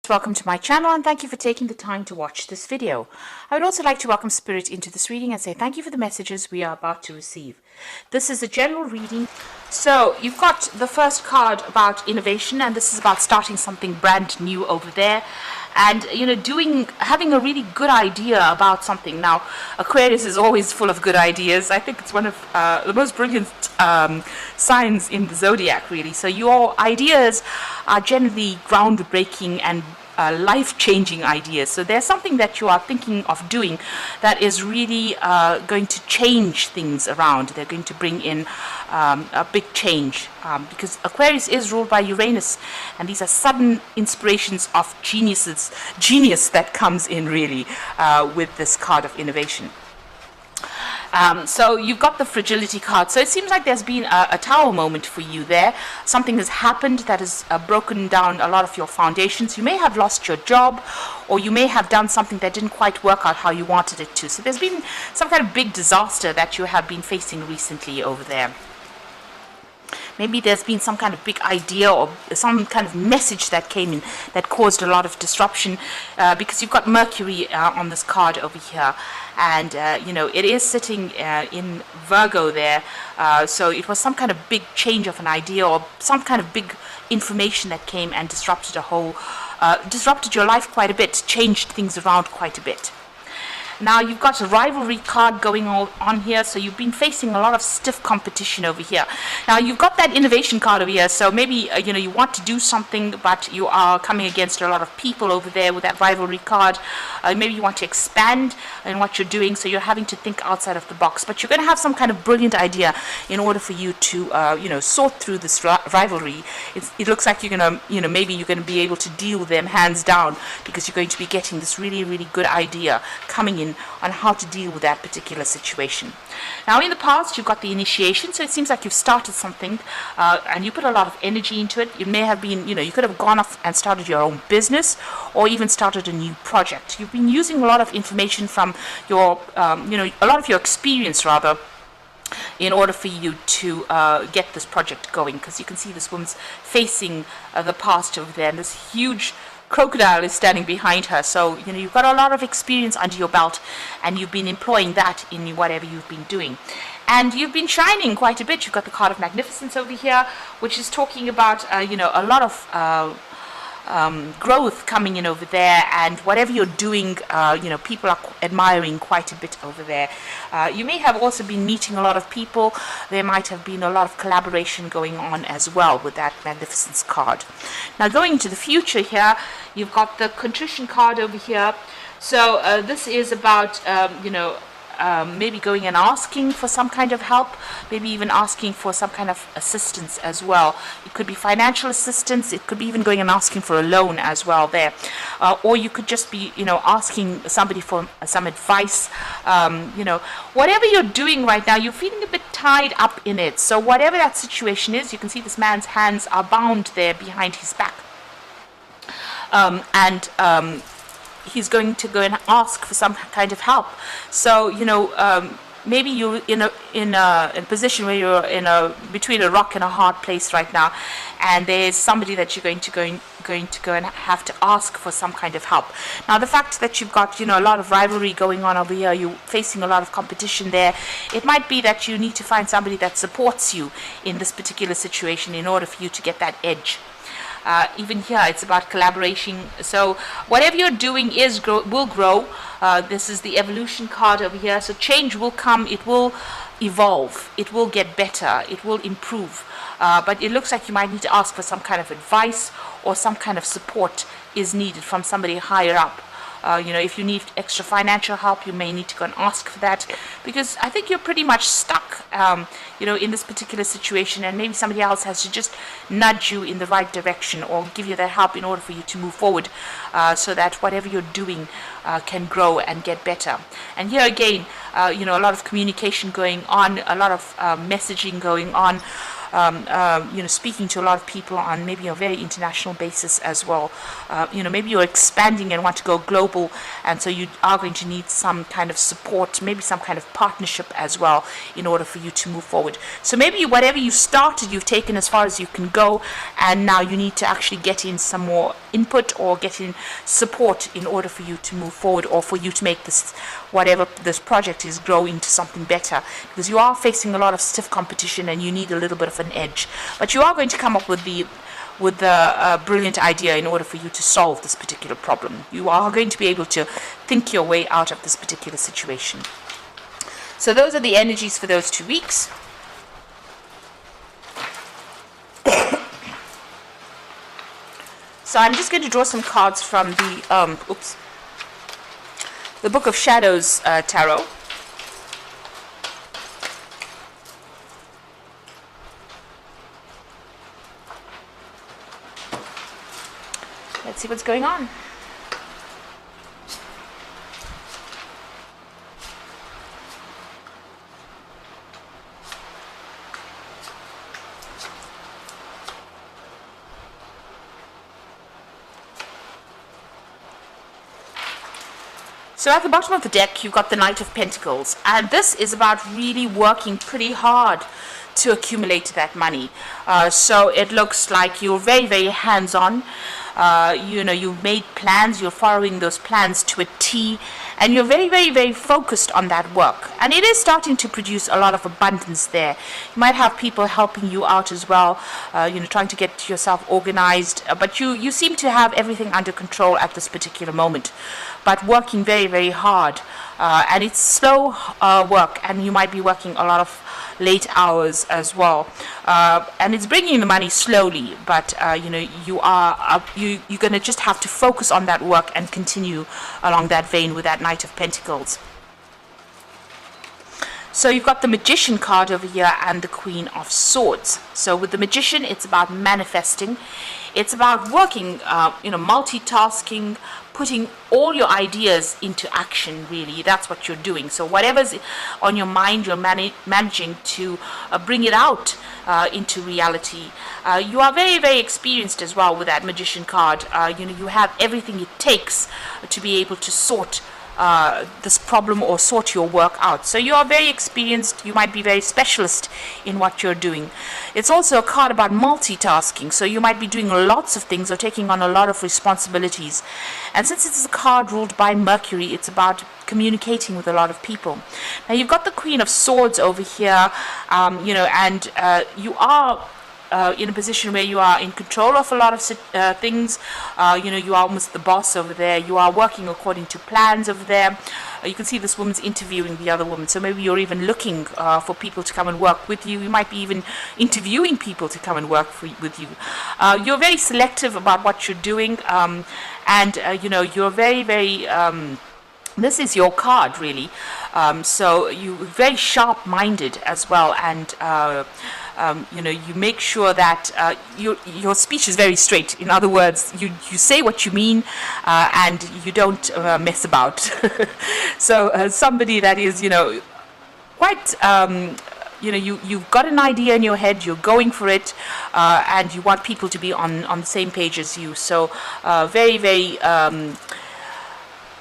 Welcome to my channel and thank you for taking the time to watch this video. I would also like to welcome Spirit into this reading and say thank you for the messages we are about to receive. This is a general reading. So you've got the first card about innovation, and this is about starting something brand new over there. And having a really good idea about something. Now, Aquarius is always full of good ideas. I think it's one of the most brilliant signs in the zodiac, really. So your ideas are generally groundbreaking and life-changing ideas. So there's something that you are thinking of doing that is really going to change things around. They're going to bring in a big change because Aquarius is ruled by Uranus, and these are sudden inspirations of genius that comes in really with this card of innovation. So you've got the fragility card. So it seems like there's been a tower moment for you there. Something has happened that has broken down a lot of your foundations. You may have lost your job, or you may have done something that didn't quite work out how you wanted it to. So there's been some kind of big disaster that you have been facing recently over there. Maybe there's been some kind of big idea or some kind of message that came in that caused a lot of disruption because you've got Mercury on this card over here. And, it is sitting in Virgo there. So it was some kind of big change of an idea or some kind of big information that came and disrupted your life quite a bit, changed things around quite a bit. Now you've got a rivalry card going on here, so you've been facing a lot of stiff competition over here. Now you've got that innovation card over here, so maybe you want to do something, but you are coming against a lot of people over there with that rivalry card. Maybe you want to expand in what you're doing, so you're having to think outside of the box. But you're going to have some kind of brilliant idea in order for you to sort through this rivalry. It looks like you're going to maybe you're going to be able to deal with them hands down because you're going to be getting this really, really good idea coming in on how to deal with that particular situation. Now in the past you've got the initiation, so it seems like you've started something and you put a lot of energy into it. You may have been, you could have gone off and started your own business or even started a new project. You've been using a lot of information from your, a lot of your experience rather, in order for you to get this project going, because you can see this woman's facing the past over there, and this huge crocodile is standing behind her. So you've got a lot of experience under your belt, and you've been employing that in whatever you've been doing, and you've been shining quite a bit. You've got the card of magnificence over here, which is talking about a lot of growth coming in over there, and whatever you're doing, people are admiring quite a bit over there. You may have also been meeting a lot of people. There might have been a lot of collaboration going on as well with that magnificence card. Now going into the future here, you've got the contrition card over here. So this is about maybe going and asking for some kind of help, maybe even asking for some kind of assistance as well. It could be financial assistance, it could be even going and asking for a loan as well there. Or you could just be, asking somebody for some advice. Whatever you're doing right now, you're feeling a bit tied up in it. So whatever that situation is, you can see this man's hands are bound there behind his back. He's going to go and ask for some kind of help. So maybe you're in a position where you're between a rock and a hard place right now, and there's somebody that you're going to go and have to ask for some kind of help. Now the fact that you've got a lot of rivalry going on over here, you're facing a lot of competition there, it might be that you need to find somebody that supports you in this particular situation in order for you to get that edge. Even here it's about collaboration. So whatever you're doing will grow. This is the evolution card over here. So change will come, it will evolve, it will get better, it will improve. But it looks like you might need to ask for some kind of advice, or some kind of support is needed from somebody higher up. If you need extra financial help, you may need to go and ask for that, because I think you're pretty much stuck, in this particular situation, and maybe somebody else has to just nudge you in the right direction or give you that help in order for you to move forward, so that whatever you're doing can grow and get better. And here again, a lot of communication going on, a lot of messaging going on. Speaking to a lot of people on maybe a very international basis as well. Maybe you're expanding and want to go global, and so you are going to need some kind of support, maybe some kind of partnership as well in order for you to move forward. So maybe whatever you started, you've taken as far as you can go, and now you need to actually get in some more input or getting support in order for you to move forward, or for you to make this, whatever this project is, grow into something better, because you are facing a lot of stiff competition and you need a little bit of an edge. But you are going to come up with the brilliant idea in order for you to solve this particular problem. You are going to be able to think your way out of this particular situation. So those are the energies for those 2 weeks. So I'm just going to draw some cards from the Book of Shadows Tarot. Let's see what's going on. So at the bottom of the deck, you've got the Knight of Pentacles, and this is about really working pretty hard to accumulate that money. So it looks like you're very, very hands-on. You've made plans, you're following those plans to a T, and you're very, very, very focused on that work. And it is starting to produce a lot of abundance there. You might have people helping you out as well, trying to get yourself organized, but you seem to have everything under control at this particular moment, but working very, very hard. And it's slow work, and you might be working a lot of late hours as well, and it's bringing the money slowly, but you're going to just have to focus on that work and continue along that vein with that Knight of Pentacles. So you've got the Magician card over here and the Queen of Swords. So with the Magician, it's about manifesting. It's about working, multitasking, putting all your ideas into action, really. That's what you're doing. So whatever's on your mind, you're managing to bring it out into reality. You are very, very experienced as well with that Magician card. You have everything it takes to be able to sort this problem or sort your work out. So you are very experienced. You might be very specialist in what you're doing. It's also a card about multitasking. So you might be doing lots of things or taking on a lot of responsibilities. And since it's a card ruled by Mercury, it's about communicating with a lot of people. Now you've got the Queen of Swords over here, and you are in a position where you are in control of a lot of things. You are almost the boss over there. You are working according to plans over there. You can see this woman's interviewing the other woman. So maybe you're even looking for people to come and work with you. You might be even interviewing people to come and work with you. You're very selective about what you're doing. You're very, very... this is your card, really. So you're very sharp-minded as well, and you make sure that your speech is very straight. In other words, you say what you mean, and you don't mess about. So somebody that is, quite, you've got an idea in your head, you're going for it, and you want people to be on the same page as you. So very, very,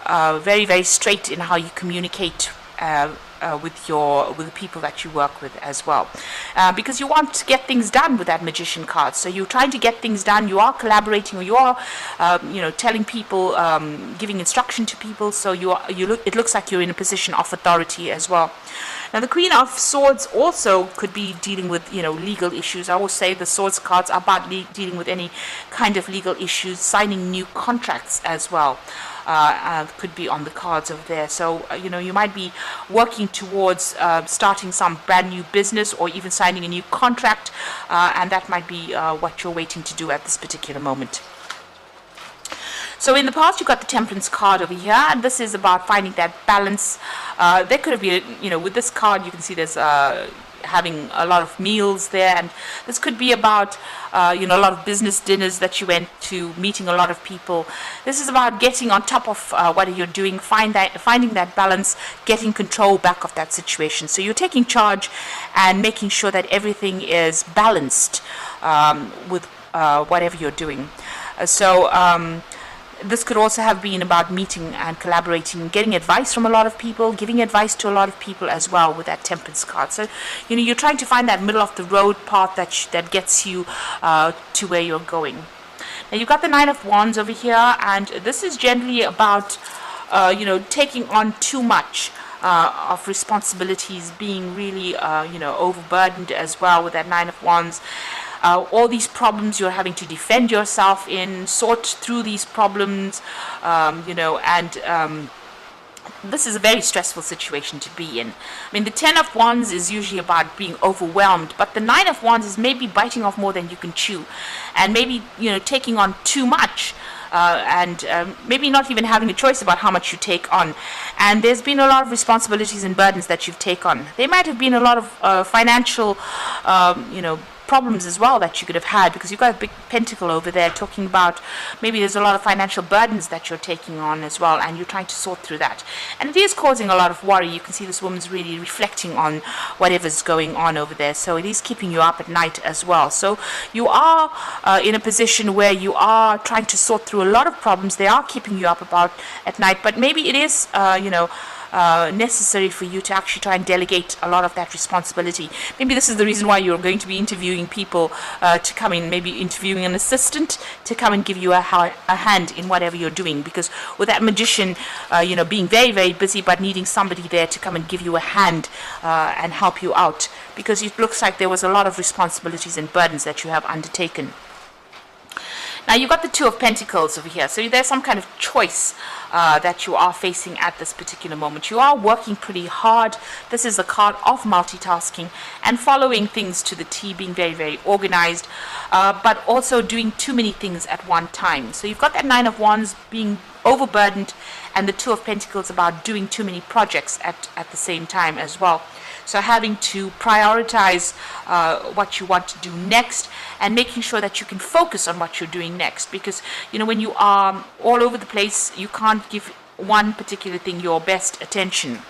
very, very straight in how you communicate with the people that you work with as well, because you want to get things done with that Magician card. So you're trying to get things done. You are collaborating, or you are, telling people, giving instruction to people. So it looks like you're in a position of authority as well. Now the Queen of Swords also could be dealing with, legal issues. I always say the Swords cards are about dealing with any kind of legal issues, signing new contracts as well. Could be on the cards over there. So you might be working towards starting some brand new business, or even signing a new contract, and that might be what you're waiting to do at this particular moment. So in the past, you've got the Temperance card over here, and this is about finding that balance. There could have been, with this card, you can see there's having a lot of meals there, and this could be about a lot of business dinners that you went to, meeting a lot of people. This is about getting on top of what you're doing, finding that balance, getting control back of that situation. So you're taking charge and making sure that everything is balanced with whatever you're doing. This could also have been about meeting and collaborating, getting advice from a lot of people, giving advice to a lot of people as well with that Temperance card. So, you're trying to find that middle of the road path that gets you to where you're going. Now you've got the Nine of Wands over here, and this is generally about, taking on too much of responsibilities, being really, overburdened as well with that Nine of Wands. All these problems you're having to defend yourself in, sort through these problems, this is a very stressful situation to be in. I mean, the Ten of Wands is usually about being overwhelmed, but the Nine of Wands is maybe biting off more than you can chew, and maybe, taking on too much. And maybe not even having a choice about how much you take on. And there's been a lot of responsibilities and burdens that you've taken on. There might have been a lot of financial, problems as well that you could have had, because you've got a big pentacle over there talking about maybe there's a lot of financial burdens that you're taking on as well, and you're trying to sort through that. And it is causing a lot of worry. You can see this woman's really reflecting on whatever's going on over there. So it is keeping you up at night as well. So you are in a position where you are trying to sort through a lot of problems. They are keeping you up about at night, but maybe it is, necessary for you to actually try and delegate a lot of that responsibility. Maybe this is the reason why you're going to be interviewing people to come in, maybe interviewing an assistant to come and give you a hand in whatever you're doing, because with that Magician, being very, very busy, but needing somebody there to come and give you a hand and help you out, because it looks like there was a lot of responsibilities and burdens that you have undertaken. Now you've got the Two of Pentacles over here, so there's some kind of choice that you are facing at this particular moment. You are working pretty hard. This is a card of multitasking and following things to the T, being very, very organized, but also doing too many things at one time. So you've got that Nine of Wands being overburdened, and the Two of Pentacles about doing too many projects at the same time as well. So having to prioritize what you want to do next, and making sure that you can focus on what you're doing next. Because, when you are all over the place, you can't give one particular thing your best attention.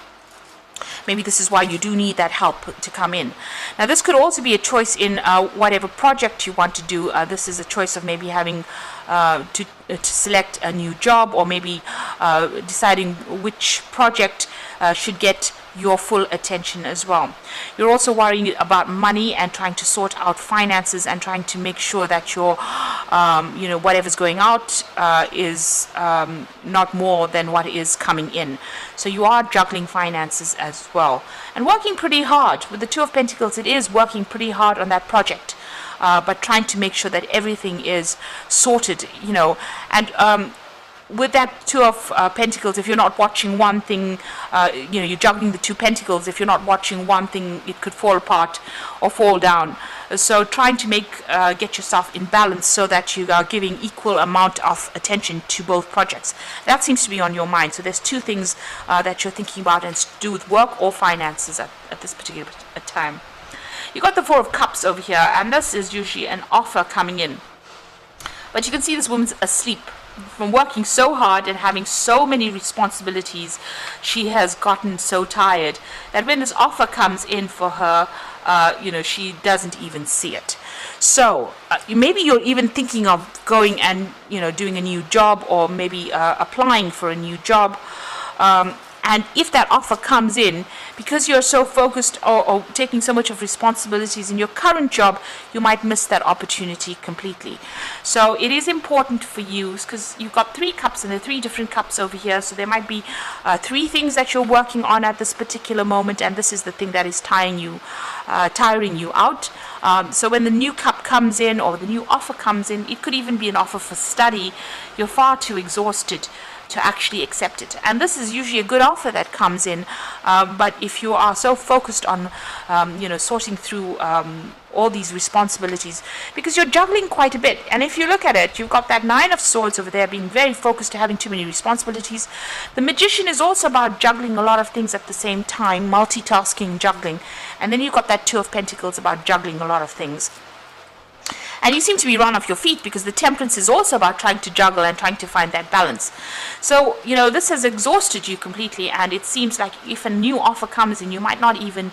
Maybe this is why you do need that help to come in. Now, this could also be a choice in whatever project you want to do. This is a choice of maybe having to select a new job, or maybe deciding which project should get your full attention as well. You're also worrying about money and trying to sort out finances and trying to make sure that your, whatever's going out is not more than what is coming in. So you are juggling finances as well and working pretty hard. With the Two of Pentacles, it is working pretty hard on that project, but trying to make sure that everything is sorted, and with that Two of Pentacles, if you're not watching one thing, you're juggling the Two Pentacles. If you're not watching one thing, it could fall apart or fall down. So trying to get yourself in balance so that you are giving equal amount of attention to both projects. That seems to be on your mind. So there's two things that you're thinking about, and it's to do with work or finances at this particular time. You got the Four of Cups over here, and this is usually an offer coming in. But you can see this woman's asleep. From working so hard and having so many responsibilities, she has gotten so tired that when this offer comes in for her, she doesn't even see it. So maybe you're even thinking of going and doing a new job, or maybe applying for a new job. And if that offer comes in, because you're so focused or taking so much of responsibilities in your current job, you might miss that opportunity completely. So it is important for you, because you've got three cups, and there are three different cups over here. So there might be three things that you're working on at this particular moment, and this is the thing that is tiring you out. So when the new cup comes in, or the new offer comes in, it could even be an offer for study. You're far too exhausted to actually accept it, and this is usually a good offer that comes in, but if you are so focused on sorting through all these responsibilities, because you're juggling quite a bit, and if you look at it, you've got that Nine of Swords over there, being very focused to having too many responsibilities. The Magician is also about juggling a lot of things at the same time, multitasking, juggling, and then you've got that Two of Pentacles about juggling a lot of things. And you seem to be run off your feet, because the Temperance is also about trying to juggle and trying to find that balance. So, this has exhausted you completely, and it seems like if a new offer comes in, you might not even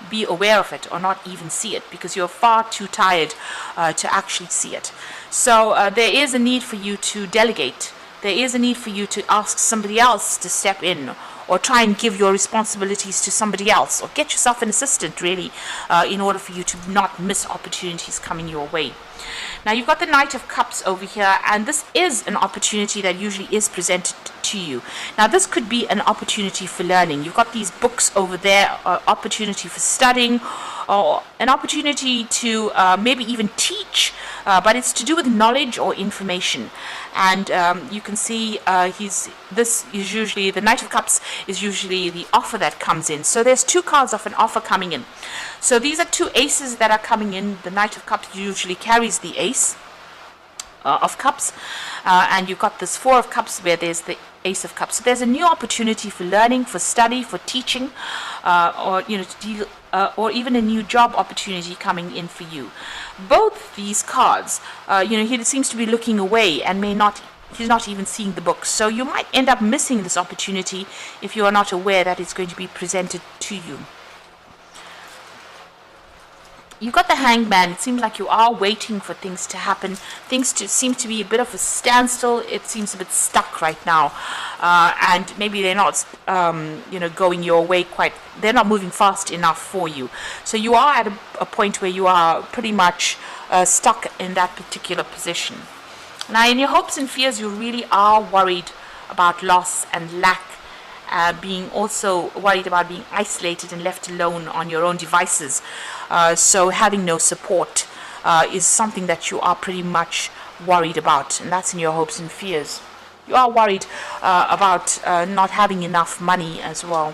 be aware of it, or not even see it, because you're far too tired to actually see it. So there is a need for you to delegate. There is a need for you to ask somebody else to step in, or try and give your responsibilities to somebody else, or get yourself an assistant, really, in order for you to not miss opportunities coming your way. Now you've got the Knight of Cups over here, and this is an opportunity that usually is presented to you. Now this could be an opportunity for learning. You've got these books over there, opportunity for studying, or an opportunity to maybe even teach, but it's to do with knowledge or information. And you can see this is usually, the Knight of Cups is usually the offer that comes in. So there's two cards of an offer coming in. So these are two aces that are coming in. The Knight of Cups usually carries the ace of Cups, and you've got this Four of Cups where there's the Ace of Cups. So there's a new opportunity for learning, for study, for teaching, or to deal, or even a new job opportunity coming in for you. Both these cards, he seems to be looking away and he's not even seeing the books. So you might end up missing this opportunity if you are not aware that it's going to be presented to you. You've got the Hangman. It seems like you are waiting for things to happen. Things seem to be a bit of a standstill. It seems a bit stuck right now. And maybe they're not, going your way quite. They're not moving fast enough for you. So you are at a point where you are pretty much stuck in that particular position. Now, in your hopes and fears, you really are worried about loss and lack. Being also worried about being isolated and left alone on your own devices. So having no support is something that you are pretty much worried about, and that's in your hopes and fears. You are worried about not having enough money as well.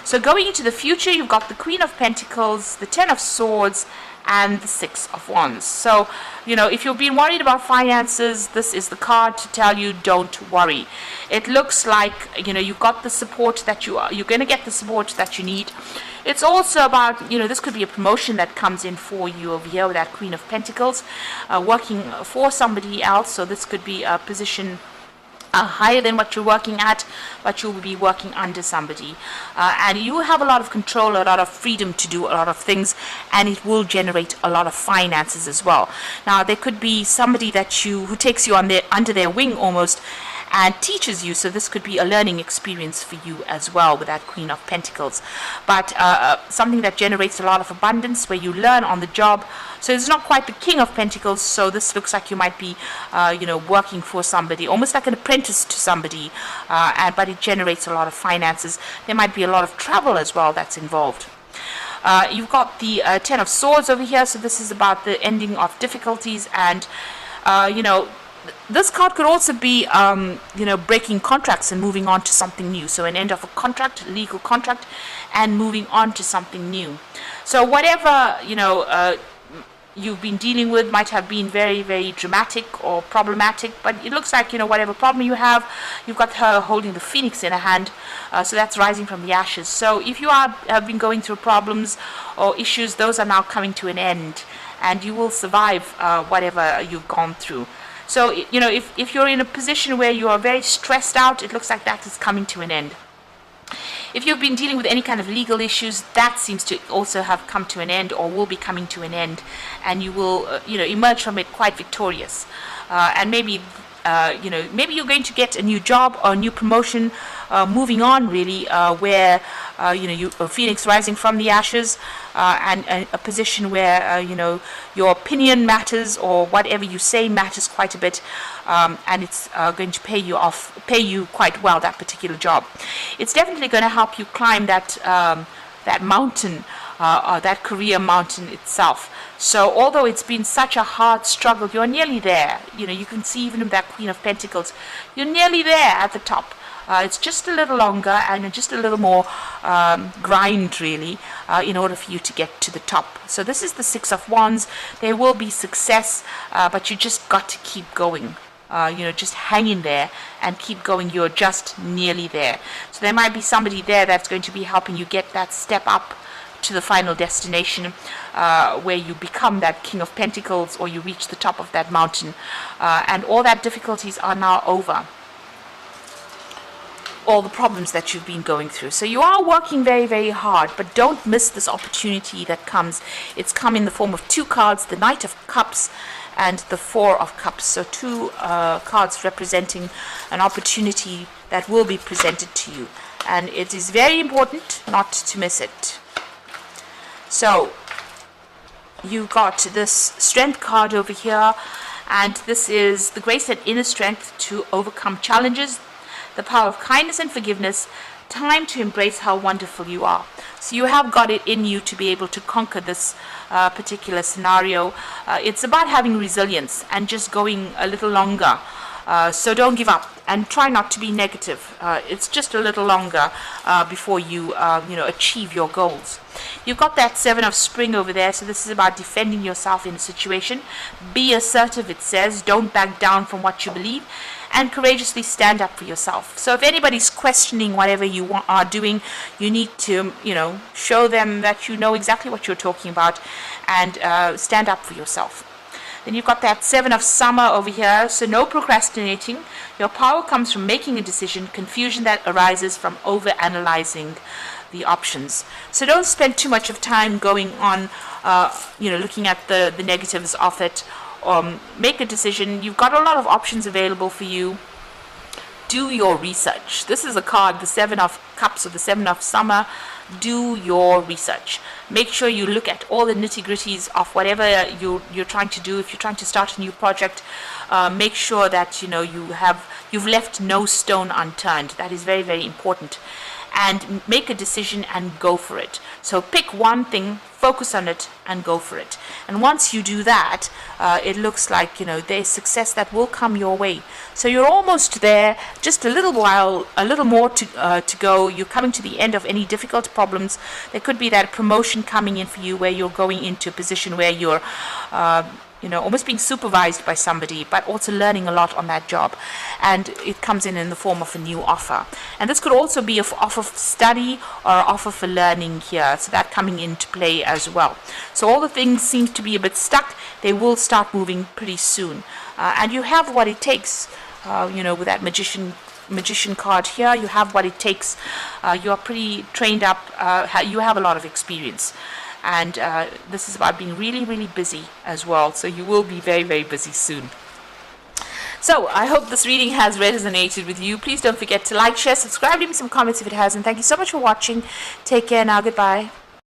So going into the future, you've got the Queen of Pentacles, the Ten of Swords, and the Six of Wands. So, if you've been worried about finances, this is the card to tell you don't worry. It looks like, you've got the support that you're going to get the support that you need. It's also about, this could be a promotion that comes in for you over here with that Queen of Pentacles, working for somebody else. So this could be a position higher than what you're working at, but you'll be working under somebody, and you will have a lot of control, a lot of freedom to do a lot of things, and it will generate a lot of finances as well. Now there could be somebody who takes you under their wing almost and teaches you, so this could be a learning experience for you as well with that Queen of Pentacles, but something that generates a lot of abundance where you learn on the job. So it's not quite the King of Pentacles, so this looks like you might be working for somebody, almost like an apprentice to somebody, but it generates a lot of finances. There might be a lot of travel as well that's involved. You've got the Ten of Swords over here, so this is about the ending of difficulties, and this card could also be, breaking contracts and moving on to something new. So an end of a contract, legal contract, and moving on to something new. So whatever, you've been dealing with might have been very, very dramatic or problematic, but it looks like, whatever problem you have, you've got her holding the Phoenix in her hand, so that's rising from the ashes. So if you have been going through problems or issues, those are now coming to an end, and you will survive whatever you've gone through. So, if you're in a position where you are very stressed out, it looks like that is coming to an end. If you've been dealing with any kind of legal issues, that seems to also have come to an end or will be coming to an end, and you will, emerge from it quite victorious. And maybe, maybe you're going to get a new job or a new promotion, moving on really, where, a phoenix rising from the ashes, and a position where, your opinion matters or whatever you say matters quite a bit, and it's going to pay you quite well, that particular job. It's definitely going to help you climb that mountain, that career mountain itself. So although it's been such a hard struggle, you're nearly there. You can see even with that Queen of Pentacles, you're nearly there at the top. It's just a little longer and just a little more grind, really, in order for you to get to the top. So this is the Six of Wands. There will be success, but you just got to keep going. Just hang in there and keep going. You're just nearly there. So there might be somebody there that's going to be helping you get that step up to the final destination, where you become that King of Pentacles, or you reach the top of that mountain, and all that difficulties are now over. All the problems that you've been going through. So you are working very, very hard, but don't miss this opportunity that comes. It's come in the form of two cards, the Knight of Cups and the Four of Cups. So two cards representing an opportunity that will be presented to you. And it is very important not to miss it. So you've got this strength card over here, and this is the grace and inner strength to overcome challenges, the power of kindness and forgiveness, time to embrace how wonderful you are. So you have got it in you to be able to conquer this particular scenario. It's about having resilience and just going a little longer. So don't give up and try not to be negative. It's just a little longer before you achieve your goals. You've got that 7 of spring over there, so this is about defending yourself in a situation. Be assertive, it says. Don't back down from what you believe, and courageously stand up for yourself. So if anybody's questioning whatever you are doing, you need to, show them that you know exactly what you're talking about, and stand up for yourself. Then you've got that 7 of summer over here, so no procrastinating. Your power comes from making a decision, confusion that arises from over-analyzing the options. So don't spend too much of time going on, looking at the negatives of it. Make a decision. You've got a lot of options available for you. Do your research. This is a card, the 7 of cups or the 7 of summer. Do your research. Make sure you look at all the nitty-gritties of whatever you're trying to do. If you're trying to start a new project, make sure that you've left no stone unturned. That is very, very important. And make a decision and go for it. So pick one thing, focus on it, and go for it. And once you do that, it looks like there's success that will come your way. So you're almost there. Just a little while, a little more to go. You're coming to the end of any difficult problems. There could be that promotion coming in for you, where you're going into a position where you're almost being supervised by somebody, but also learning a lot on that job. And it comes in the form of a new offer. And this could also be an offer for study or an offer for learning here. So that coming into play as well. So all the things seem to be a bit stuck. They will start moving pretty soon. And you have what it takes, with that magician card here. You have what it takes. You are pretty trained up. You have a lot of experience. And this is about being really, really busy as well. So you will be very, very busy soon. So I hope this reading has resonated with you. Please don't forget to like, share, subscribe, leave me some comments if it has. And thank you so much for watching. Take care now. Goodbye.